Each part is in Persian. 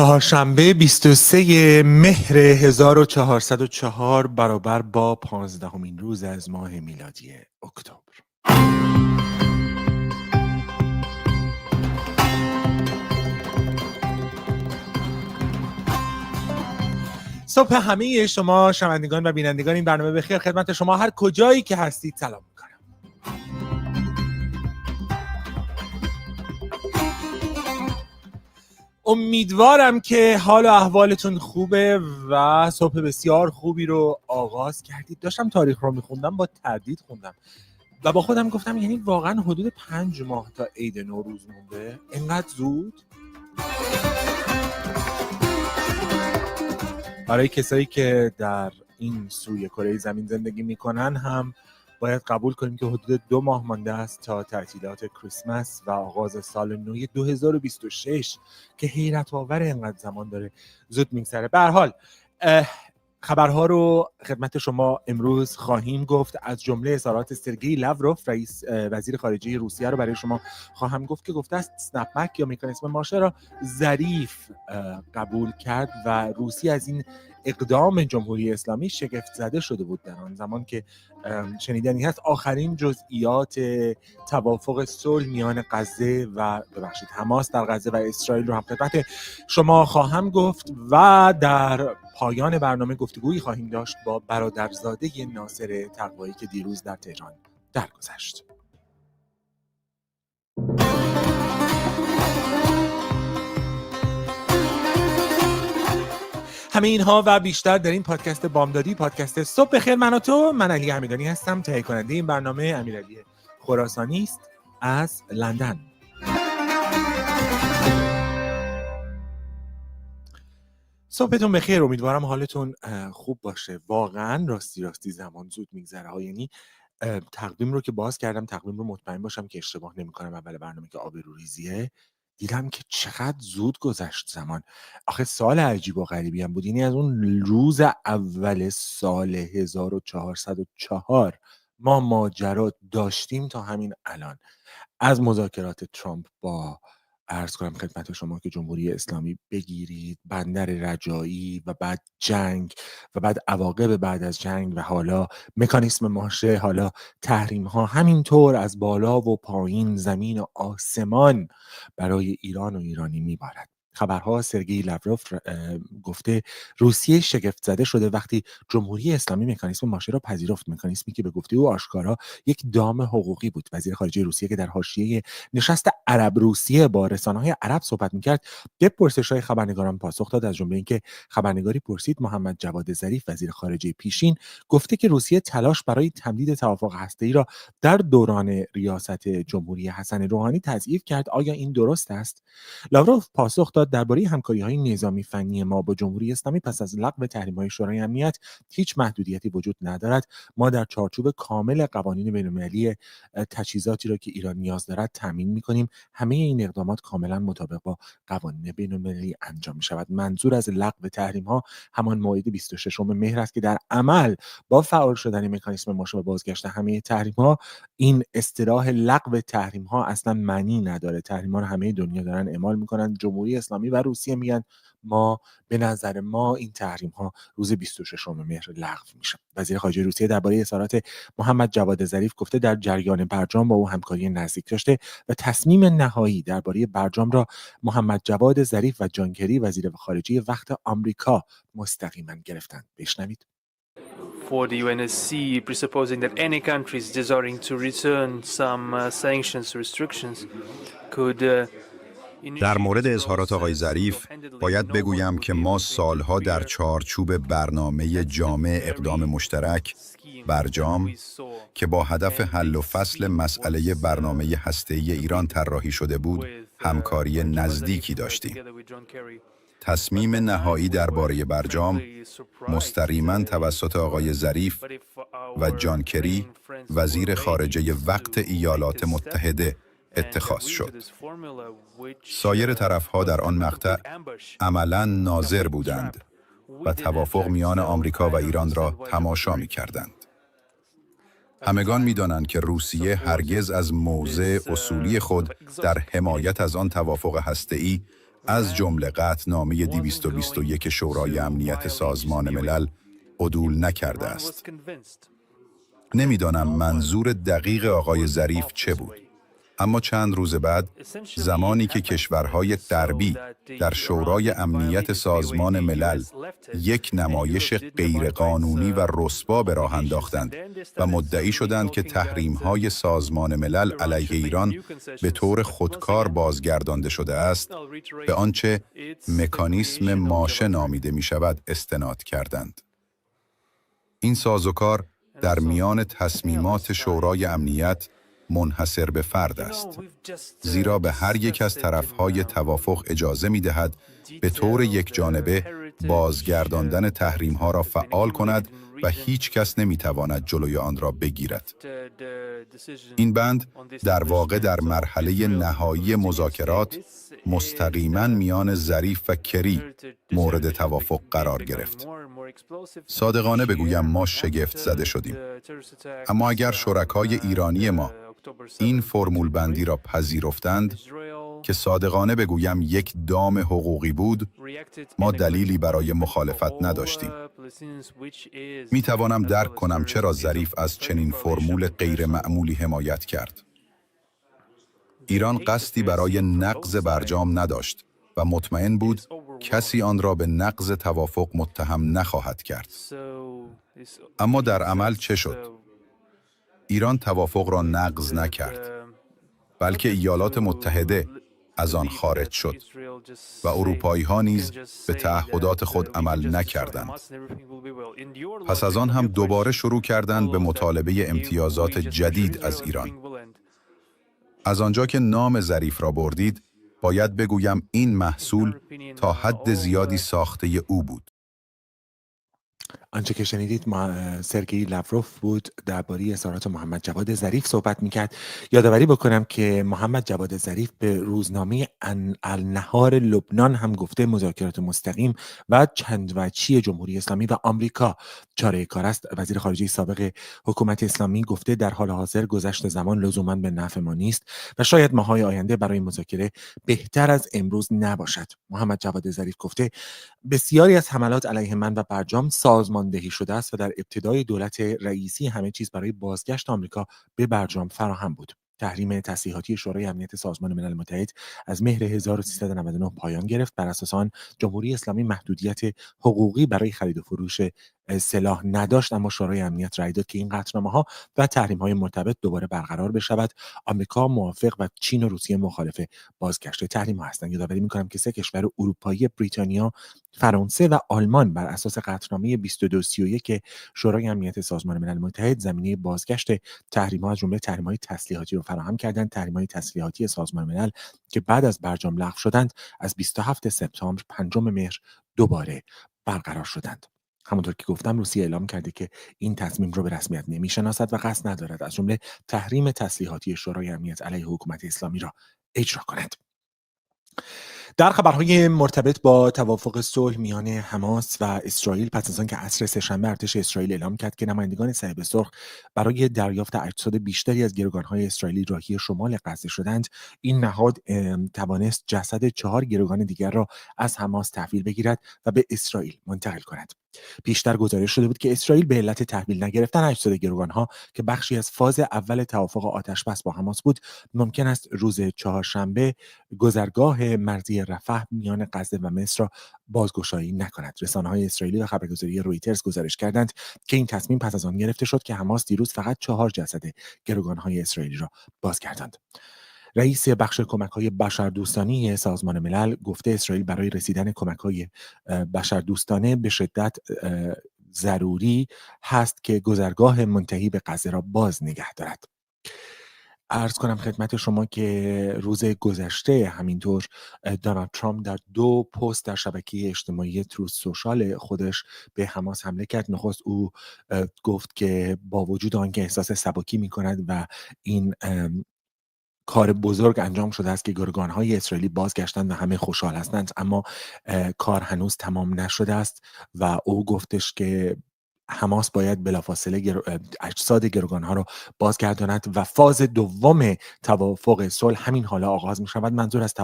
چهارشنبه 23 مهر 1404 برابر با 15مین روز از ماه میلادی اکتبر. صبح همه شما شنوندگان و بینندگان این برنامه بخیر. خدمت شما هر کجایی که هستید سلام میکنم. امیدوارم که حال و احوالتون خوبه و صبح بسیار خوبی رو آغاز کردید. داشتم تاریخ رو میخوندم، با تردید خوندم و با خودم گفتم یعنی واقعا حدود 5 ماه تا عید نوروز مونده؟ اینقدر زود؟ برای کسایی که در این سوی کره زمین زندگی میکنن هم باید قبول کنیم که حدود 2 ماه مانده است تا تعطیلات کریسمس و آغاز سال نو 2026 که حیرت آور اینقدر زمان داره زود میگذره. به هر حال خبرها رو خدمت شما امروز خواهیم گفت، از جمله اظهارات سرگئی لاوروف رئیس وزیر خارجه روسیه رو برای شما خواهم گفت که گفته است اسنپ بک یا مکانیسم ماشه را ظریف قبول کرد و روسیه از این اقدام جمهوری اسلامی شگفت زده شده بود در آن زمان که شنیدنی هست آخرین جزئیات توافق صلح میان غزه و حماس در غزه و اسرائیل رو هم خدمت شما خواهم گفت و در پایان برنامه گفتگویی خواهیم داشت با برادرزاده ناصر تقوایی که دیروز در تهران درگذشت. همه اینها و بیشتر در این پادکست بامدادی، پادکست صبح بخیر من و تو. من علی حمیدانی هستم، تهیه کننده این برنامه امیرعلی خراسانی است از لندن. صبحتون بخیر، امیدوارم حالتون خوب باشه. واقعا راستی زمان زود میگذره ها. یعنی تقویم رو که باز کردم، تقویم رو مطمئن باشم که اشتباه نمی‌کنم اول برنامه که آبروریزیه، دیدم که چقدر زود گذشت زمان. آخه سال عجیب و غریبی هم بود. یعنی از اون روز اول سال 1404 ما ماجرا داشتیم تا همین الان، از مذاکرات ترامپ با عرض کنم خدمت شما که جمهوری اسلامی بگیرید، بندر رجایی و بعد جنگ و بعد عواقب بعد از جنگ و حالا مکانیسم ماشه، حالا تحریم ها، همینطور از بالا و پایین زمین و آسمان برای ایران و ایرانی میبارد. خبرها سرگئی لاوروف گفته روسیه شگفت زده شده وقتی جمهوری اسلامی مکانیسم ماشه را پذیرفت، مکانیسمی که به گفته او آشکارا یک دام حقوقی بود. وزیر خارجه روسیه که در حاشیه نشست عرب روسیه با رسانه‌های عرب صحبت می‌کرد به پرسش‌های خبرنگاران پاسخ داد. از جمله اینکه خبرنگاری پرسید محمد جواد ظریف وزیر خارجه پیشین گفته که روسیه تلاش برای تمدید توافق هسته‌ای را در دوران ریاست جمهوری حسن روحانی تضعیف کرد. آیا این درست است؟ لاوروف پاسخ داد درباره همکاری‌های نظامی فنی ما با جمهوری اسلامی پس از لغو تحریم‌های شورای امنیت هیچ محدودیتی وجود ندارد. ما در چارچوب کامل قوانین بین‌المللی تجهیزاتی را که ایران نیاز دارد تامین می‌کنیم. همه این اقدامات کاملا مطابق با قوانین بین‌المللی انجام می‌شود. منظور از لغو تحریم‌ها همان موعد 26 مهر است که در عمل با فعال شدن مکانیسم ماشه و بازگشت همه تحریم‌ها، این اصطلاح لغو تحریم‌ها اصلا معنی نداره. تحریم‌ها رو همه دنیا دارن اعمال می‌کنن. جمهوری اسلامی و روسیه میگن ما به نظر ما این تحریم ها روز 26 مهر لغو میشه. وزیر خارجه روسیه درباره اظهارات محمد جواد ظریف گفته در جریان برجام با او همکاری نزدیک داشته و تصمیم نهایی درباره برجام را محمد جواد ظریف و جان کری وزیر خارجه وقت آمریکا مستقیما گرفتند. بشنوید. For the UNSC, presupposing that any countries desiring to return some sanctions restrictions could در مورد اظهارات آقای ظریف باید بگویم که ما سالها در چارچوب برنامه جامع اقدام مشترک برجام که با هدف حل و فصل مسئله برنامه هسته‌ای ایران طراحی شده بود همکاری نزدیکی داشتیم. تصمیم نهایی درباره برجام مستقیما توسط آقای ظریف و جان کری وزیر خارجه وقت ایالات متحده اتخاذ شد. سایر طرفها در آن مقطع عملاً ناظر بودند و توافق میان آمریکا و ایران را تماشا می‌کردند. همگان می‌دانند که روسیه هرگز از موضع اصولی خود در حمایت از آن توافق هسته‌ای از جمله قطعنامه 221 شورای امنیت سازمان ملل عدول نکرده است. نمیدانم منظور دقیق آقای ظریف چه بود. اما چند روز بعد، زمانی که کشورهای غربی در شورای امنیت سازمان ملل یک نمایش غیرقانونی و رسوا به راه انداختند و مدعی شدند که تحریم‌های سازمان ملل علیه ایران به طور خودکار بازگردانده شده است، به آنچه مکانیسم ماشه نامیده می‌شود استناد کردند. این سازوکار در میان تصمیمات شورای امنیت منحصر به فرد است، زیرا به هر یک از طرف‌های توافق اجازه می‌دهد به طور یکجانبه بازگرداندن تحریم‌ها را فعال کند و هیچ کس نمی‌تواند جلوی آن را بگیرد. این بند در واقع در مرحله نهایی مذاکرات مستقیماً میان ظریف و کری مورد توافق قرار گرفت. صادقانه بگویم ما شگفت زده شدیم. اما اگر شرکای ایرانی ما این فرمول بندی را پذیرفتند، که صادقانه بگویم یک دام حقوقی بود، ما دلیلی برای مخالفت نداشتیم. می توانم درک کنم چرا ظریف از چنین فرمول غیر معمولی حمایت کرد. ایران قصدی برای نقض برجام نداشت و مطمئن بود کسی آن را به نقض توافق متهم نخواهد کرد. اما در عمل چه شد؟ ایران توافق را نقض نکرد، بلکه ایالات متحده از آن خارج شد و اروپایی‌ها نیز به تعهدات خود عمل نکردند. پس از آن هم دوباره شروع کردند به مطالبه امتیازات جدید از ایران. از آنجا که نام ظریف را بردید، باید بگویم این محصول تا حد زیادی ساخته او بود. آنچه که شنیدید سرگئی لاوروف بود درباره اظهارات محمد جواد ظریف صحبت میکرد. یادآوری بکنم که محمد جواد ظریف به روزنامه النهار لبنان هم گفته مذاکرات مستقیم و چند وجهی جمهوری اسلامی و آمریکا چاره کار است. وزیر خارجه سابق حکومت اسلامی گفته در حال حاضر گذشت زمان لزوما به نفع ما نیست و شاید ماهای آینده برای مذاکره بهتر از امروز نباشد. محمد جواد ظریف گفته بسیاری از حملات علیه من و برجام سازماندهی شده است و در ابتدای دولت رئیسی همه چیز برای بازگشت آمریکا به برجام فراهم بود. تحریم تسلیحاتی شورای امنیت سازمان ملل متحد از مهر 1399 پایان گرفت. بر اساس آن جمهوری اسلامی محدودیت حقوقی برای خرید و فروش سلاح نداشت، اما شورای امنیت رأی داد که این قطعنامه‌ها و تحریم‌های مرتبط دوباره برقرار بشود. آمریکا موافق و چین و روسیه مخالف بازگشت تحریم‌ها هستند. یادآوری می‌کنم که 3 کشور اروپایی بریتانیا، فرانسه و آلمان بر اساس قطعنامه 2231 شورای امنیت سازمان ملل متحد زمینه بازگشت تحریم‌ها از جمله تحریم‌های تسلیحاتی را فراهم کردند. تحریم‌های تسلیحاتی سازمان ملل که بعد از برجام لغو شدند، از 27 سپتامبر 5 مهر دوباره برقرار شدند. همونطور که گفتم روسیه اعلام کرده که این تصمیم رو به رسمیت نمی‌شناسد و قصد ندارد از جمله تحریم تسلیحاتی شورای امنیت علیه حکومت اسلامی را اجرا کند. در خبرهای مرتبط با توافق صلح میان حماس و اسرائیل، پس از آنکه عصر سه‌شنبه ارتش اسرائیل اعلام کرد که نمایندگان صلیب سرخ برای دریافت اجساد بیشتری از گروگان‌های اسرائیلی راهی شمال غزه شدند، این نهاد توانست جسد 4 گروگان دیگر را از حماس تحویل بگیرد و به اسرائیل منتقل کند. پیشتر گزارش شده بود که اسرائیل به علت تحویل نگرفتن اجساد گروگان‌ها که بخشی از فاز اول توافق آتش‌بس با حماس بود، ممکن است روز چهارشنبه گذرگاه مرزی رفح میان غزه و مصر را بازگشایی نکند. رسانه‌های اسرائیلی و خبرگزاری رویترز گزارش کردند که این تصمیم پس از آن گرفته شد که حماس دیروز فقط 4 جسد گروگان‌های اسرائیلی را بازگرداند. رئیس بخش کمک‌های بشردوستانه سازمان ملل گفته اسرائیل برای رسیدن کمک‌های بشردوستانه به شدت ضروری هست که گذرگاه منتهی به غزه را باز نگه دارد. عرض کنم خدمت شما که روز گذشته همینطور دونالد ترامپ در 2 پست در شبکه اجتماعی تروث سوشال خودش به حماس حمله کرد. نخست او گفت که با وجود آنکه احساس سبکی می‌کند و این کار بزرگ انجام شده است که گروگان‌های اسرائیلی بازگشتند و همه خوشحال هستند، اما کار هنوز تمام نشده است و او گفتش که حماس باید بلافاصله اجساد گروگانها رو بازگرداند و فاز دوم توافق صلح همین حالا آغاز می شود. منظور از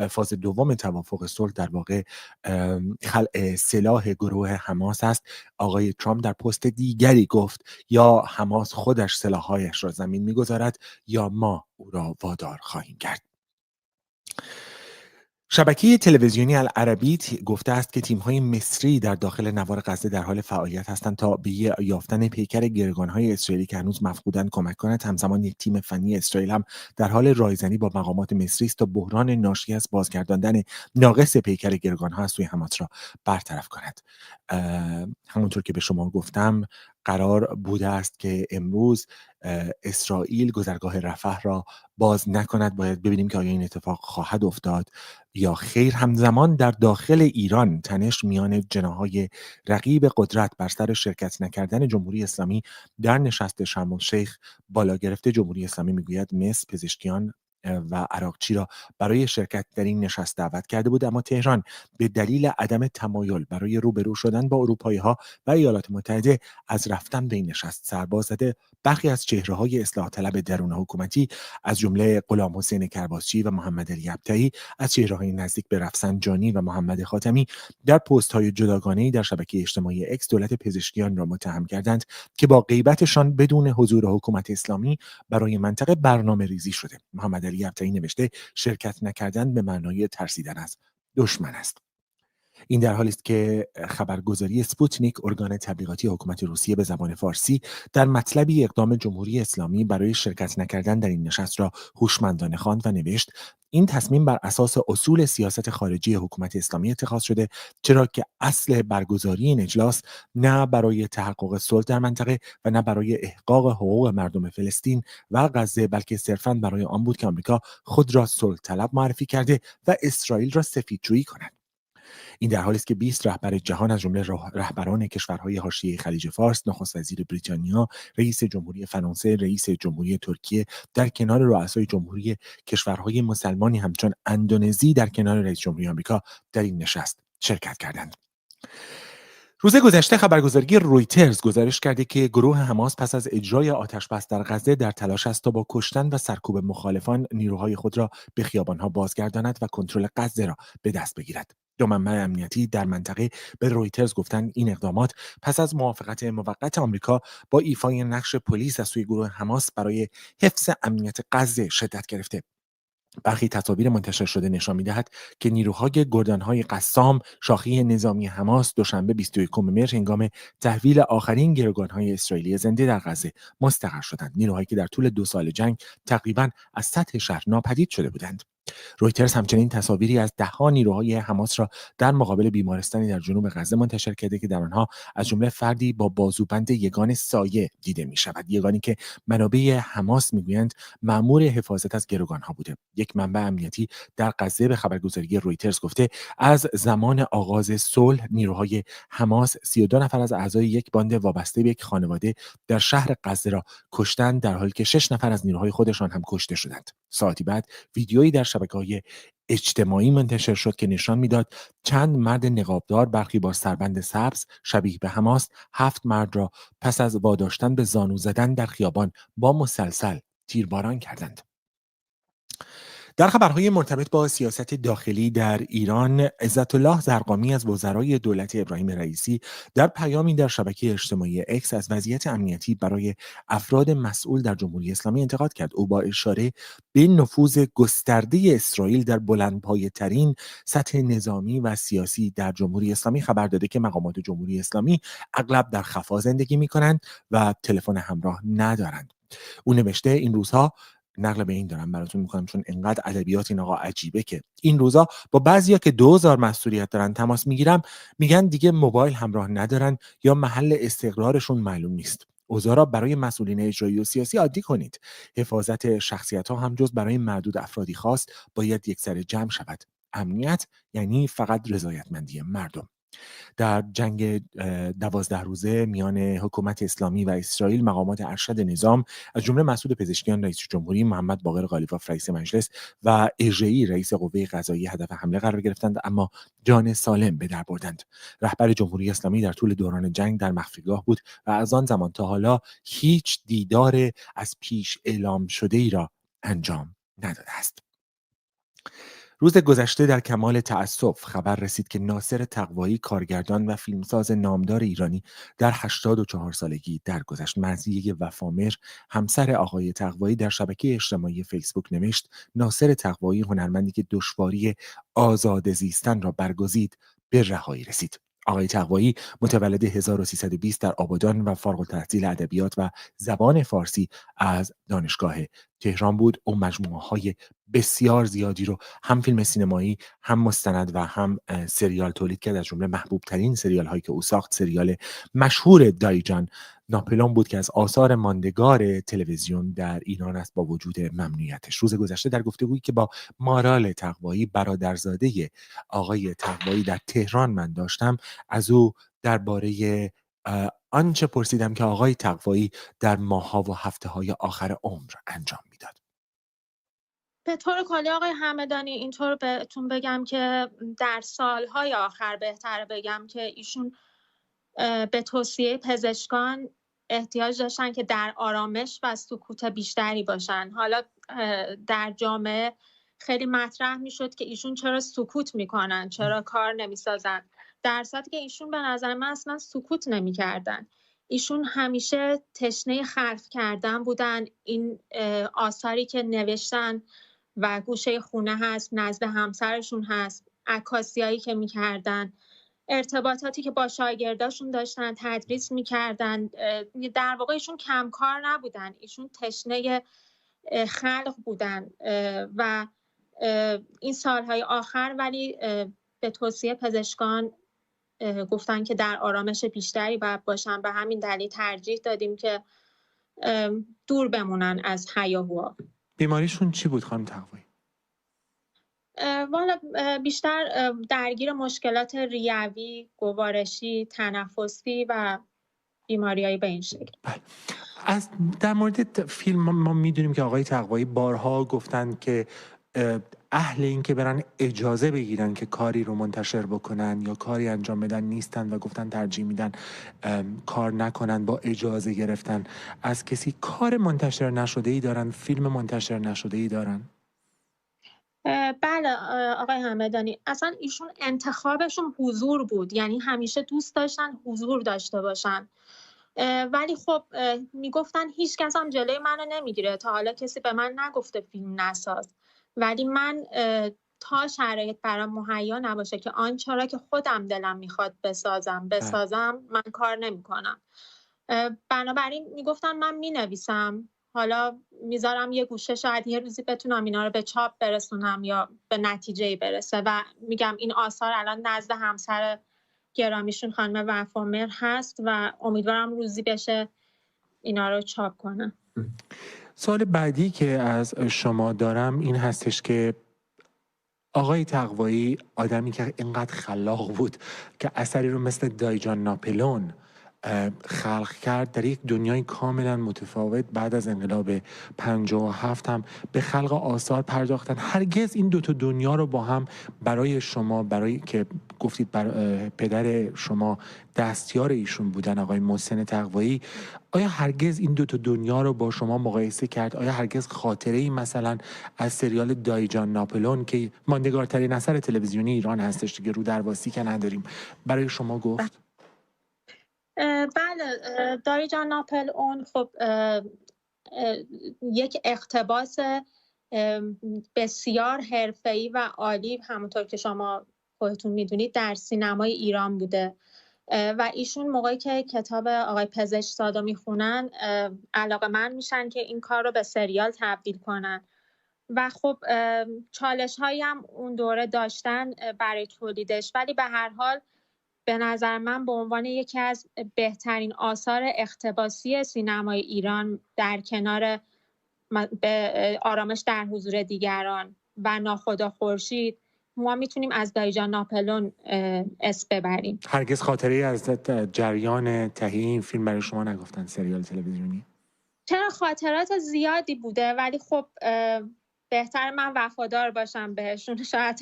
فاز دوم توافق صلح در واقع خلع سلاح گروه حماس است. آقای ترامپ در پست دیگری گفت یا حماس خودش سلاح‌هایش را زمین می‌گذارد یا ما او را وادار خواهیم کرد. شبکه تلویزیونی العربی گفته است که تیم‌های مصری در داخل نوار غزه در حال فعالیت هستند تا به یافتن پیکر گروگان‌های اسرائیلی که هنوز مفقودند کمک کند. همزمان یک تیم فنی اسرائیل هم در حال رایزنی با مقامات مصری است تا بحران ناشی از بازگرداندن ناقص پیکر گروگان‌ها از سوی حماس را برطرف کند. همونطور که به شما گفتم قرار بوده است که امروز اسرائیل گذرگاه رفح را باز نکند. باید ببینیم که آیا این اتفاق خواهد افتاد یا خیر. همزمان در داخل ایران تنش میان جناح‌های رقیب قدرت بر سر شرکت نکردن جمهوری اسلامی در نشست شرم الشیخ بالا گرفته. جمهوری اسلامی میگوید مصر پزشکیان و عراقچی را برای شرکت در این نشست دعوت کرده بود، اما تهران به دلیل عدم تمایل برای روبرو شدن با اروپایی‌ها و ایالات متحده از رفتن به این نشست سرباز زده. برخی از چهره‌های اصلاح طلب درون حکومتی از جمله غلام حسین کرباسچی و محمد علی ابطحی از چهره‌های نزدیک به رفسنجانی و محمد خاتمی در پست‌های جداگانه‌ای در شبکه اجتماعی اکس دولت پزشکیان را متهم کردند که با غیبتشان بدون حضور حکومت اسلامی برای منطقه برنامه‌ریزی شده. محمد علی ابطحی نوشته شرکت نکردن به معنای ترسیدن از دشمن است. این در حالی است که خبرگزاری سپوتنیک ارگان تبلیغاتی حکومت روسیه به زبان فارسی در مطلبی اقدام جمهوری اسلامی برای شرکت نکردن در این نشست را هوشمندانه خواند و نوشت این تصمیم بر اساس اصول سیاست خارجی حکومت اسلامی اتخاذ شده، چرا که اصل برگزاری این اجلاس نه برای تحقق صلح در منطقه و نه برای احقاق حقوق مردم فلسطین و غزه، بلکه صرفاً برای آن بود که آمریکا خود را صلح طلب معرفی کرده و اسرائیل را سفیدجویی کند. این در حالی است که 20 رهبر جهان از جمله رهبران کشورهای حاشیه خلیج فارس، نخست وزیر بریتانیا، رئیس جمهوری فرانسه، رئیس جمهوری ترکیه در کنار رؤسای جمهوری کشورهای مسلمانی همچون اندونزی در کنار رئیس جمهوری آمریکا در این نشست شرکت کردند. روز گذشته خبرگزاری رویترز گزارش کرده که گروه حماس پس از اجرای آتش‌بس در غزه در تلاش است تا با کشتن و سرکوب مخالفان نیروهای خود را به خیابان‌ها بازگرداند و کنترل غزه را به دست بگیرد. دو منبع امنیتی در منطقه به رویترز گفتند این اقدامات پس از موافقت موقت آمریکا با ایفای نقش پلیس از سوی گروه حماس برای حفظ امنیت غزه شدت گرفته. برخی تصاویر منتشر شده نشان می‌دهد که نیروهای گردانهای قسام شاخه نظامی حماس دوشنبه 21 مهر هنگام تحویل آخرین گروگانهای اسرائیلی زنده در غزه مستقر شدند. نیروهایی که در طول 2 سال جنگ تقریباً از سطح شهر ناپدید شده بودند. رویترز همچنین تصاویری از ده‌ها نیروهای حماس را در مقابل بیمارستانی در جنوب غزه منتشر کرده که در آنها از جمله فردی با بازوبند یگان سایه دیده می‌شود. یگانی که منابع حماس می‌گویند مأمور حفاظت از گروگانها بوده. یک منبع امنیتی در غزه به خبرگزاری رویترز گفته از زمان آغاز صلح نیروهای حماس 32 نفر از اعضای یک باند وابسته به یک خانواده در شهر غزه را کشتند، در حالی که 6 نفر از نیروهای خودشان هم کشته شدند. ساعتی بعد ویدیویی در شبکه‌های اجتماعی منتشر شد که نشان میداد چند مرد نقابدار برخی با سربند سبز شبیه به حماس 7 مرد را پس از واداشتن به زانو زدن در خیابان با مسلسل تیرباران کردند. در خبرهای مرتبط با سیاست داخلی در ایران، عزت‌الله زرقامی از وزرای دولت ابراهیم رئیسی در پیامی در شبکه اجتماعی اکس از وضعیت امنیتی برای افراد مسئول در جمهوری اسلامی انتقاد کرد. او با اشاره به نفوذ گسترده اسرائیل در بلندپایه‌ترین سطح نظامی و سیاسی در جمهوری اسلامی خبر داده که مقامات جمهوری اسلامی اغلب در خفا زندگی می‌کنند و تلفن همراه ندارند. او نوشته این روزها نقل به این دارم براتون میکنم چون انقدر ادبیات این آقا عجیبه که این روزا با بعضیا که 2000 مسئولیت دارن تماس میگیرم میگن دیگه موبایل همراه ندارن یا محل استقرارشون معلوم نیست. اوضاع را برای مسئولین اجرایی و سیاسی عادی کنید. حفاظت شخصیت‌ها هم جز برای معدود افرادی خاص باید یکسره جمع شود. امنیت یعنی فقط رضایتمندی مردم. در جنگ 12 روزه میان حکومت اسلامی و اسرائیل، مقامات ارشد نظام از جمله مسعود پزشکیان رئیس جمهوری، محمد باقر غالیباف رئیس مجلس و اژه‌ای رئیس قوه قضاییه هدف حمله قرار گرفتند، اما جان سالم به در بردند. رهبر جمهوری اسلامی در طول دوران جنگ در مخفیگاه بود و از آن زمان تا حالا هیچ دیدار از پیش اعلام شده‌ای را انجام نداده است. روز گذشته در کمال تأسف خبر رسید که ناصر تقوایی، کارگردان و فیلمساز نامدار ایرانی، در 84 سالگی درگذشت. مرضیه وفامر، همسر آقای تقوایی، در شبکه اجتماعی فیسبوک نوشت: ناصر تقوایی، هنرمندی که دشواری آزاد زیستن را برگزید، به رهایی رسید. آقای تقوایی متولد 1320 در آبادان و فارغ التحصیل ادبیات و زبان فارسی از دانشگاه تهران بود. او مجموعه‌های بسیار زیادی رو هم فیلم سینمایی، هم مستند و هم سریال تولید کرد. از جمله محبوب ترین سریال هایی که او ساخت سریال مشهور دایجان ناپلون بود که از آثار ماندگار تلویزیون در ایران است با وجود ممنوعیتش. روز گذشته در گفتگویی که با مارال تقوایی، برادرزاده آقای تقوایی، در تهران من داشتم، از او درباره آنچه پرسیدم که آقای تقوایی در ماه‌ها و هفته‌های آخر عمر انجام میداد. به طور کلی آقای همدانی اینطور بهتون بگم که در سالهای آخر بهتره بگم که ایشون به توصیه پزشکان احتیاج داشتن که در آرامش و سکوت بیشتری باشن. حالا در جامعه خیلی مطرح میشد که ایشون چرا سکوت میکنن، چرا کار نمیسازن، در صورتی که ایشون به نظر من اصلا سکوت نمیکردن. ایشون همیشه تشنه خلق کردن بودن. این آثاری که نوشتن و گوشه خونه هست، نزد همسرشون هست، عکاسیایی که میکردن، ارتباطاتی که با شاگرداشون داشتن، تدریس میکردن، در واقع ایشون کمکار نبودن، ایشون تشنه خلق بودن و این سالهای آخر ولی به توصیه پزشکان گفتن که در آرامش بیشتری باید باشن. به همین دلیل ترجیح دادیم که دور بمونن از هیاهوها. بیماریشون چی بود خانم تقوایی؟ والا بیشتر درگیر مشکلات ریوی، گوارشی، تنفسی و بیماری‌های به این شکل. از در مورد فیلم ما میدونیم که آقای تقوایی بارها گفتن که اهل این که برن اجازه بگیرن که کاری رو منتشر بکنن یا کاری انجام بدن نیستن و گفتن ترجیح میدن کار نکنن با اجازه گرفتن از کسی. کار منتشر نشده‌ای دارن، فیلم منتشر نشده‌ای دارن؟ بله آقای همدانی، اصلا ایشون انتخابشون حضور بود، یعنی همیشه دوست داشتن حضور داشته باشن، ولی خب میگفتن هیچ کس هم جلوی منو نمیگیره. تا حالا کسی به من نگفته فیلم نساز، ولی من تا شرایط برام مهیا نباشه که آنچه را که خودم دلم میخواد بسازم من کار نمیکنم. بنابراین میگفتن من مینویسم، حالا میذارم یه گوشه، شاید یه روزی بتونم اینا رو به چاپ برسونم یا به نتیجه برسه. و میگم این آثار الان نزد همسر گرامیشون خانم وفامر هست و امیدوارم روزی بشه اینا رو چاپ کنم. سوال بعدی که از شما دارم این هستش که آقای تقوایی آدمی که اینقدر خلاق بود که اثری رو مثل دایجان ناپلون خلق کرد در یک دنیای کاملا متفاوت، بعد از انقلاب 57 هم به خلق آثار پرداختن. هرگز این دوتا دنیا رو با هم برای شما، برای که گفتید پدر شما دستیار ایشون بودن آقای محسن تقوایی، آیا هرگز این دوتا دنیا رو با شما مقایسه کرد؟ آیا هرگز خاطره ای مثلا از سریال دایجان ناپلون که ماندگارترین اثر تلویزیونی ایران هستش دیگه، رو درواسی که نداریم، برای شما گفت؟ بله، دایجان ناپلئون خب یک اقتباس بسیار حرفه‌ای و عالی، همونطور که شما خودتون میدونید، در سینمای ایران بوده و ایشون موقعی که کتاب آقای پزشکزاد رو میخونن علاقه‌مند میشن که این کار رو به سریال تبدیل کنن و خب چالش هایی هم اون دوره داشتن برای تولیدش، ولی به هر حال به نظر من به عنوان یکی از بهترین آثار اقتباسی سینمای ایران در کنار به آرامش در حضور دیگران و ناخدا خورشید ما میتونیم از دایجان ناپلون اسم ببریم. هرگز خاطره‌ای از جریان تهیه این فیلم برای شما نگفتن سریال تلویزیونی؟ چرا خاطرات زیادی بوده، ولی خب بهتر من وفادار باشم بهشون، شاید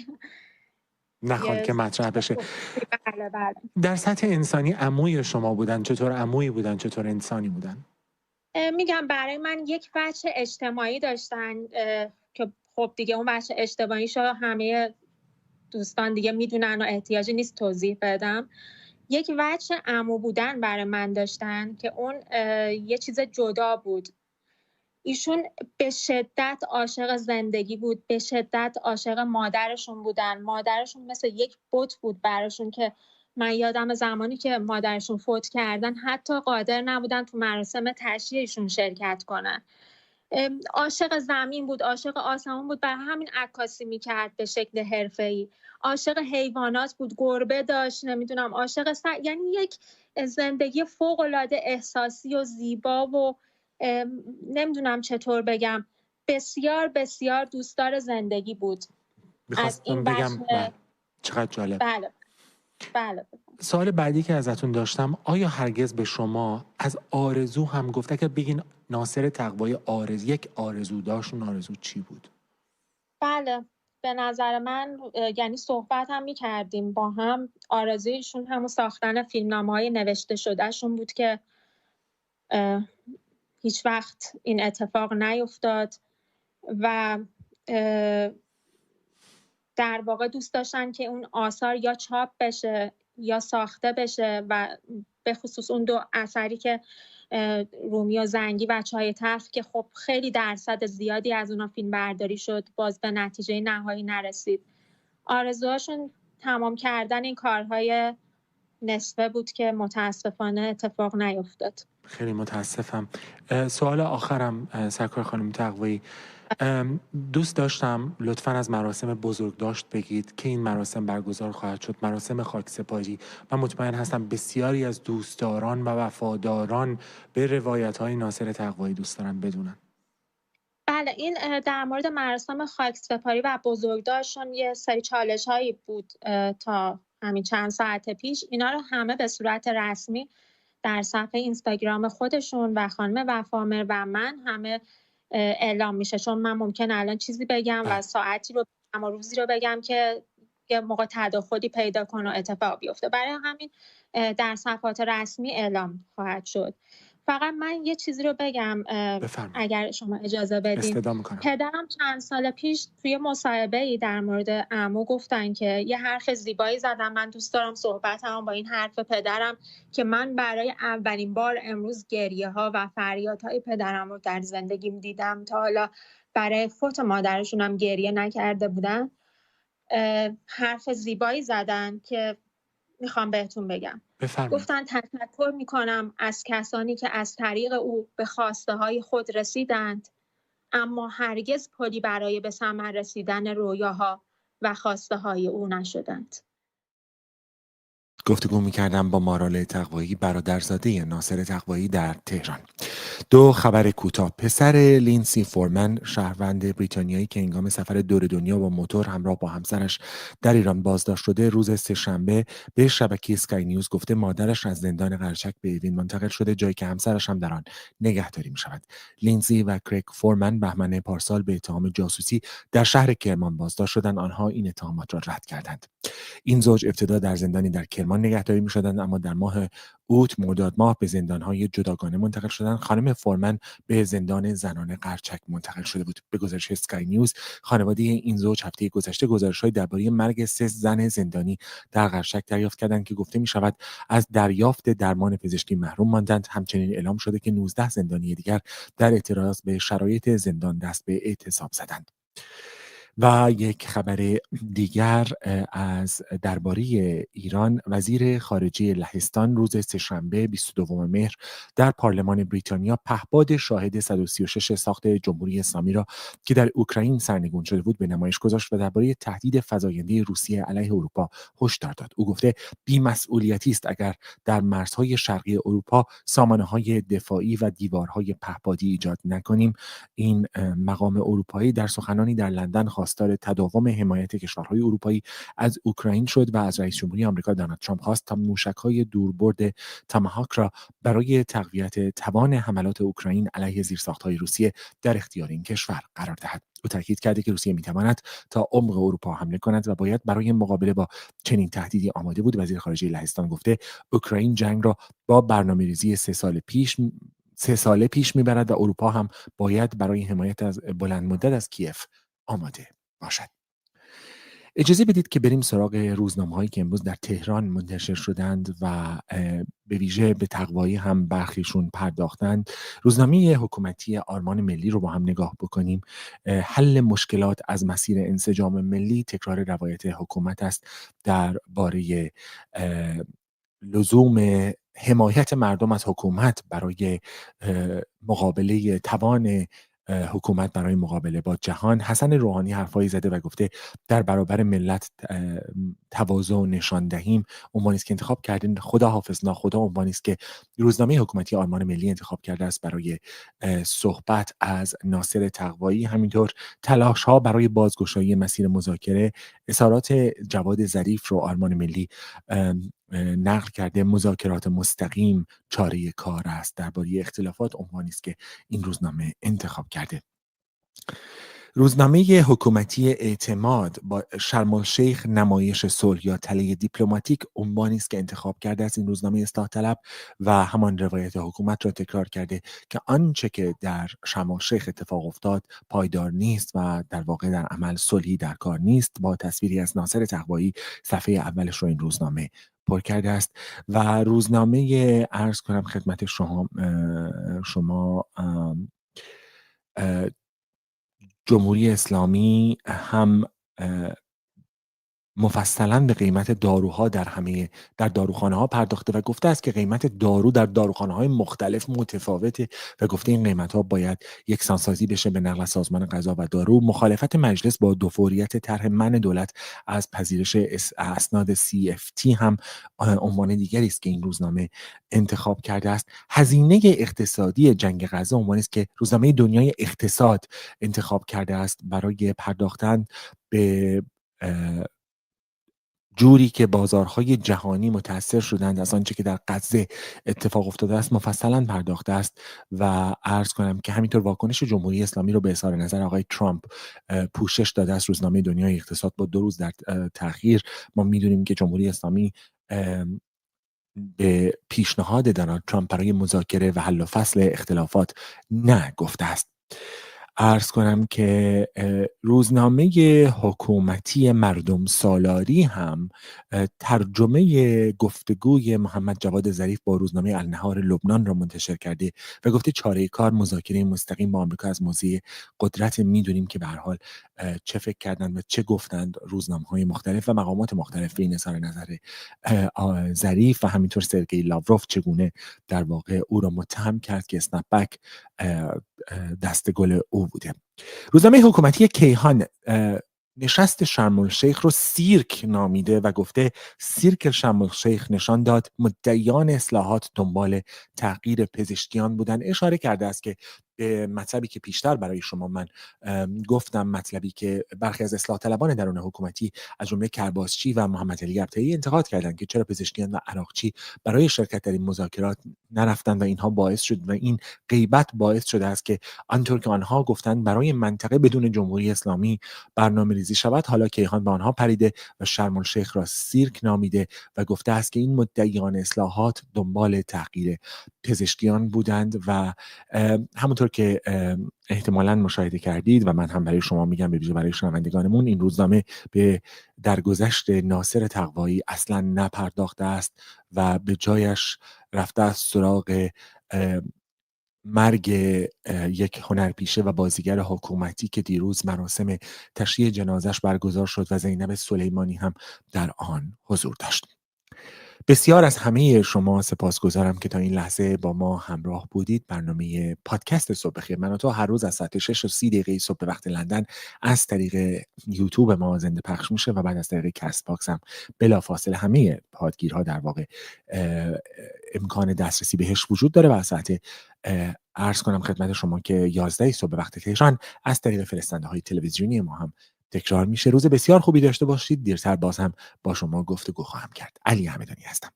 نخواد که مطرح بشه. بله بله. در سطح انسانی عموی شما بودن؟ چطور عمویی بودن؟ چطور انسانی بودن؟ میگم برای من یک بچه اجتماعی داشتن که خب دیگه اون بچه اجتماعیشو همه دوستان دیگه میدونن و احتیاجی نیست توضیح بدم. یک وجه عمو بودن برای من داشتن که اون یه چیز جدا بود. ایشون به شدت عاشق زندگی بود، به شدت عاشق مادرشون بودن. مادرشون مثل یک بت بود براشون که من یادم زمانی که مادرشون فوت کردن حتی قادر نبودن تو مراسم تشییعشون شرکت کنن. عاشق زمین بود، عاشق آسمون بود، برای همین عکاسی میکرد به شکل حرفه‌ای. عاشق حیوانات بود، گربه داشت، نمیدونم عاشق یعنی یک زندگی فوق‌العاده احساسی و زیبا و نمیدونم چطور بگم، بسیار بسیار دوستدار زندگی بود. از این بگم چقدر جالب. بله بله. سوال بعدی که ازتون داشتم، آیا هرگز به شما از آرزو هم گفته که بگین ناصر تقوایی یک آرزو داشت؟ اون آرزو چی بود؟ بله، به نظر من یعنی صحبت هم می‌کردیم با هم، آرزویشون همون ساختن فیلمنامه‌های نوشته شدهشون بود که هیچ وقت این اتفاق نیفتاد و در واقع دوست داشتن که اون آثار یا چاپ بشه یا ساخته بشه و به خصوص اون دو اثری که رومی و زنگی و چای تلخ که خب خیلی درصد زیادی از اونا فیلم برداری شد، باز به نتیجه نهایی نرسید. آرزوهاشون تمام کردن این کارهای نصفه بود که متاسفانه اتفاق نیفتاد. خیلی متاسفم. سوال آخرم سرکار خانم تقوایی، دوست داشتم لطفاً از مراسم بزرگداشت بگید که این مراسم برگزار خواهد شد، مراسم خاکسپاری. من مطمئن هستم بسیاری از دوستداران و وفاداران به روایت‌های ناصر تقوایی دوست دارن بدونن. بله، این در مورد مراسم خاکسپاری و بزرگداشتشون یه سری چالش‌هایی بود تا همین چند ساعت پیش. اینا رو همه به صورت رسمی در صفحه اینستاگرام خودشون و خانم وفامر و من همه اعلام میشه، چون من ممکن الان چیزی بگم و ساعتی رو بگم و روزی رو بگم که یه موقع تداخلی پیدا کنه و اتفاق بیفته. برای همین در صفحات رسمی اعلام خواهد شد. فقط من یه چیزی رو بگم اگر شما اجازه بدین. پدرم چند سال پیش توی مصاحبه‌ای در مورد عمو گفتن که یه حرف زیبایی زدم، من دوست دارم صحبتم با این حرف پدرم که من برای اولین بار امروز گریه‌ها و فریادهای پدرم رو در زندگیم دیدم. تا حالا برای فوت مادرشونم گریه نکرده بودن. حرف زیبایی زدن که میخوام بهتون بگم. گفتن تشکر میکنم از کسانی که از طریق او به خواسته های خود رسیدند، اما هرگز پلی برای به ثمر رسیدن رویاها و خواسته های او نشدند. گفتگو می‌کردم با مارال تقوایی، برادرزاده ناصر تقوایی در تهران. دو خبر کوتاه. پسر لینسی فورمن، شهروند بریتانیایی که هنگام سفر دور دنیا با موتور همراه با همسرش در ایران بازداشت شده، روز سه‌شنبه به شبکه اسکای نیوز گفته مادرش از زندان قرچک به اوین منتقل شده، جایی که همسرش هم در آن نگهداری می‌شود. لینسی و کریگ فورمن بهمن پارسال به اتهام جاسوسی در شهر کرمان بازداشت شدند. آنها این اتهامات را رد کردند. این زوج ابتدا در زندانی در کرمان نگهداری می‌شدند، اما در ماه اوت مرداد ماه به زندان‌های جداگانه منتقل شدند. خانم فورمن به زندان زنان قرچک منتقل شده بود. به گزارش اسکای نیوز، خانواده این زوج هفته گذشته گزارش‌های درباره مرگ 3 زن زندانی در قرچک دریافت کردند که گفته می‌شود از دریافت درمان پزشکی محروم ماندند. همچنین اعلام شده که 19 زندانی دیگر در اعتراض به شرایط زندان دست به اعتصاب زدند. و یک خبر دیگر از درباره ایران، وزیر خارجه لهستان روز سه‌شنبه 22 مهر در پارلمان بریتانیا پهپاد شاهد 136 ساخت جمهوری اسلامی را که در اوکراین سرنگون شده بود به نمایش گذاشت و درباره تهدید فزاینده روسیه علیه اروپا هشدار داد. او گفته بی‌مسئولیتی است اگر در مرزهای شرقی اروپا سامانه‌های دفاعی و دیوارهای پهپادی ایجاد نکنیم. این مقام اروپایی در سخنانی در لندن خواسته خواستار تداوم حمایت کشورهای اروپایی از اوکراین شد و از رئیس جمهوری آمریکا دونالد ترامپ خواست تا موشک‌های دوربرد تاماهاک را برای تقویت توان حملات اوکراین علیه زیرساخت‌های روسیه در اختیار این کشور قرار دهد. او تاکید کرده که روسیه می‌تواند تا عمق اروپا حمله کند و باید برای مقابله با چنین تهدیدی آماده بود. وزیر خارجه لهستان گفته اوکراین جنگ را با برنامه‌ریزی 3 ساله پیش میبرد و اروپا هم باید برای حمایت از بلند مدت از کیف آماده باشد. اجازه بدید که بریم سراغ روزنامه‌هایی که امروز در تهران منتشر شدند و به ویژه به تقوایی هم برخیشون پرداختند. روزنامه حکومتی آرمان ملی رو با هم نگاه بکنیم. حل مشکلات از مسیر انسجام ملی تکرار روایت حکومت است درباره لزوم حمایت مردم از حکومت برای مقابله توان حکومت برای مقابله با جهان. حسن روحانی حرفایی زده و گفته در برابر ملت تواضع نشان دهیم. عنوانی است که انتخاب کردین خدا حافظ ناخدا، عنوانی است که روزنامه حکومتی آرمان ملی انتخاب کرده است برای صحبت از ناصر تقوایی. همینطور تلاش ها برای بازگشایی مسیر مذاکره. اظهارات جواد ظریف رو آرمان ملی نقل کرده. مذاکرات مستقیم چاره کار است. درباره اختلافات عنوانی است که این روزنامه انتخاب کرده. روزنامه حکومتی اعتماد با شرم الشیخ نمایش صلح یا تله دیپلماتیک عنوانی است که انتخاب کرده است. این روزنامه اصلاح طلب و همان روایت حکومت را تکرار کرده که آنچه که در شرم الشیخ اتفاق افتاد پایدار نیست و در واقع در عمل صلحی در کار نیست. با تصویری از ناصر تقوایی صفحه اولش رو این روزنامه پر کرده است. و روزنامه عرض کنم خدمت شما جمهوری اسلامی هم مفصلا به قیمت داروها در داروخانه ها پرداخته و گفته است که قیمت دارو در داروخانه های مختلف متفاوته و گفته این قیمت ها باید یکسانسازی بشه به نقل از سازمان غذا و دارو. مخالفت مجلس با دوفوریت طرح منع دولت از پذیرش اسناد CFT هم عنوان دیگری است که این روزنامه انتخاب کرده است. هزینه اقتصادی جنگ غزه عنوانی است که روزنامه دنیای اقتصاد انتخاب کرده است برای پرداختن به جوری که بازارهای جهانی متاثر شدند از آنچه که در غزه اتفاق افتاده است مفصلا پرداخته است. و عرض کنم که همینطور واکنش جمهوری اسلامی رو به اظهار نظر آقای ترامپ پوشش داده است. روزنامه دنیای اقتصاد با 2 روز در تأخیر ما میدونیم که جمهوری اسلامی به پیشنهاد دونالد ترامپ برای مذاکره و حل و فصل اختلافات نه گفته است. عرض کنم که روزنامه حکومتی مردم سالاری هم ترجمه گفتگوی محمد جواد ظریف با روزنامه النهار لبنان را منتشر کرده و گفته چاره کار مذاکره مستقیم با آمریکا از موضوع قدرت. میدونیم که به هر حال چه فکر کردند و چه گفتند روزنامه‌های مختلف و مقامات مختلف به این اظهار نظر ظریف و همینطور سرگئی لاوروف چگونه در واقع او را متهم کرد که اسنپ بک دست گل او بوده. روزنامه حکومتی کیهان نشست شرم الشیخ رو سیرک نامیده و گفته سیرک شرم الشیخ نشان داد مدعیان اصلاحات دنبال تغییر پزشکیان بودن. اشاره کرده است که به مطلبی که پیشتر برای شما من گفتم، مطلبی که برخی از اصلاح طلبان درون حکومتی از جمله کرباسچی و محمد علی ابطحی انتقاد کردند که چرا پزشکیان و عراقچی برای شرکت در این مذاکرات نرفتند و اینها باعث شد و این غیبت باعث شده است که آنطور که آنها گفتند برای منطقه بدون جمهوری اسلامی برنامه‌ریزی شود. حالا کیهان به آنها پریده و شرم الشیخ را سیرک نامیده و گفته است که این مدعیان اصلاحات دنبال تغییر پزشکیان بودند و همونطور که احتمالاً مشاهده کردید و من هم برای شما میگم، به ویژه برای شنوندگانمون، این روزنامه به درگذشت ناصر تقوایی اصلاً نپرداخته است و به جایش رفته است سراغ مرگ یک هنرپیشه و بازیگر حکومتی که دیروز مراسم تشییع جنازش برگزار شد و زینب سلیمانی هم در آن حضور داشت. بسیار از همه شما سپاسگزارم که تا این لحظه با ما همراه بودید. برنامه پادکست صبح بخیر من و تو هر روز از ساعت 6:30 صبح به وقت لندن از طریق یوتیوب ما زنده پخش میشه و بعد از طریق کست باکس هم بلافاصله همه پادگیرها در واقع امکان دسترسی بهش وجود داره و از ساعت عرض کنم خدمت شما که 11 صبح به وقت تهران از طریق فرستنده های تلویزیونی ما هم تکرار میشه. روز بسیار خوبی داشته باشید. دیرتر باز هم با شما گفتگو خواهم کرد. علی همدانی هستم.